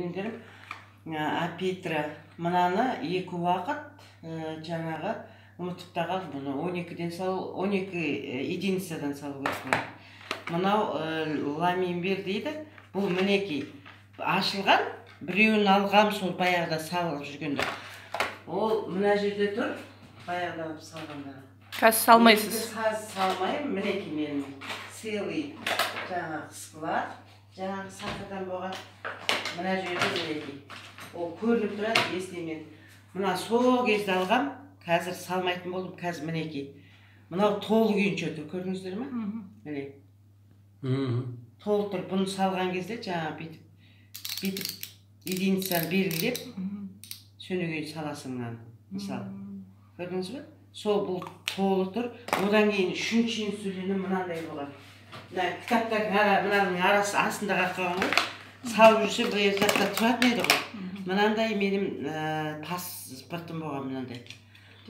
көрермендерім, Петра мынаны 2 уақыт жаңағы ұмытып та қалдым. Бұны 12-ден салу, 12 единицадан салу керек. Мынау ламинбер дейді. Бұл мінекей ашылған, біреуін алғам сол баяғыда салып жүргенде. Ол мына жерде тұр, баяғыда салғанда. Қазір салмайсыз? Қазір салмайым, мінекей менің целый жаңағы склад, жаңағы сақырдан болған. Мына жерде мінекей. Ол көрініп тұрады, есте мен. Мына сол кезде алғам, қазір салмайтын болдым, қазір мінекей. Мынау толы күйінше тұр, көрдіңіздер ме? Міне. Толы тұр, бұны салған кезде жаңағы бүйтіп единицаны белгілеп, сөнегей саласың мынаны, мысалы. Көрдіңіз бе? Сол бұл толы тұр. Одан кейін үшінші инсулині мынандай болған. Кітаптардың арасы астында қаққан ғой. Салып жүрсе бұл жақта тұратын еді ғой. Мынандай менің паспортым болған мынандай.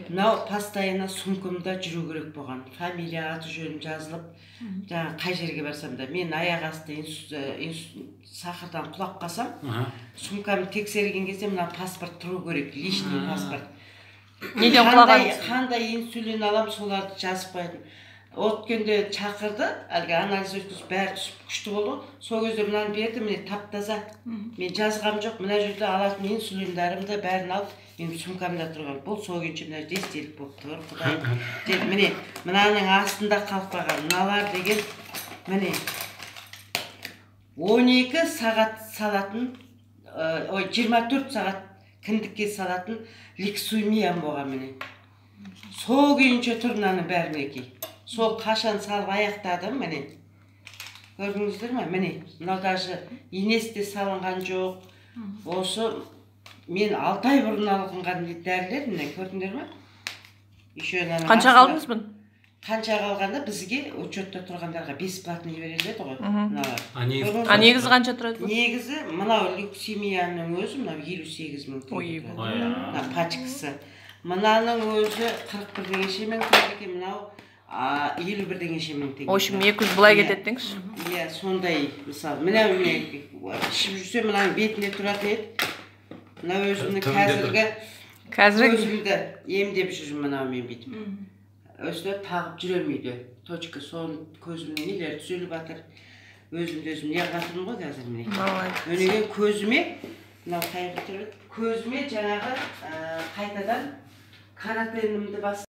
Мынау постоянно сумкамда жүру керек болған. Фамилия, аты жөнім жазылып, жаңа қай жерге барсам да, мен аяқ асты сахардан құлап қалсам, сумкамды тексерген кезде мына паспорт тұру керек, личный паспорт. Неден құлағаныңыз? Қандай инсулин алам, соларды жазып қоятын. Өткенде шақырды, әлгі анализ өткізіп бәрі күшті болды. Сол кезде мынаны берді, міне тап-таза. Мен жазғам жоқ, мына жерде алатын инсулиндарымды бәрін алып, мен сумкамда тұрған. Бұл сол күйінше мына естелік болып тұр, Құдай. Міне, мынаның астында қалып қалған. Мыналар деген, міне, 12 сағат салатын, 24 сағат кіндікке салатын лексумиям болған міне. Сол күйінше тұр мынаның бәрінекей. Сол қашан салып аяқтадым, міне. Көрдіңіздер ме? Міне, мынау даже енесте салынған жоқ. Осы мен 6 ай бұрын алынған дәрілер, міне, көрдіңдер ме? Қанша қалдыңыз бұн? Қанша қалғанда бізге учетта тұрғандарға бесплатный беріледі ғой. Негізі қанша тұрады? Негізі мынау лексемияның өзі мынау 58 мың теңге. Пачкасы. Мынаның өзі 41 деңгеше мың теңге, мынау 51 деңгеше мың теңге. В общем, 200 былай кететтіңіз? Иә, сондай, мысалы, мына ішіп жүрсе мынаның бетіне тұратын еді. Мына өзімді көзімді емдеп жүрмін мынау мен бүйтіп. Өсті тағып жүрелмейді. Точка, соның көзімнен нелер түзеліп жатыр. Өзімді неғатырмын ғой қазір міне. Өнеген көзіме, мынау қайғы тұрып, көзіме жаңағы қайтадан каратенімді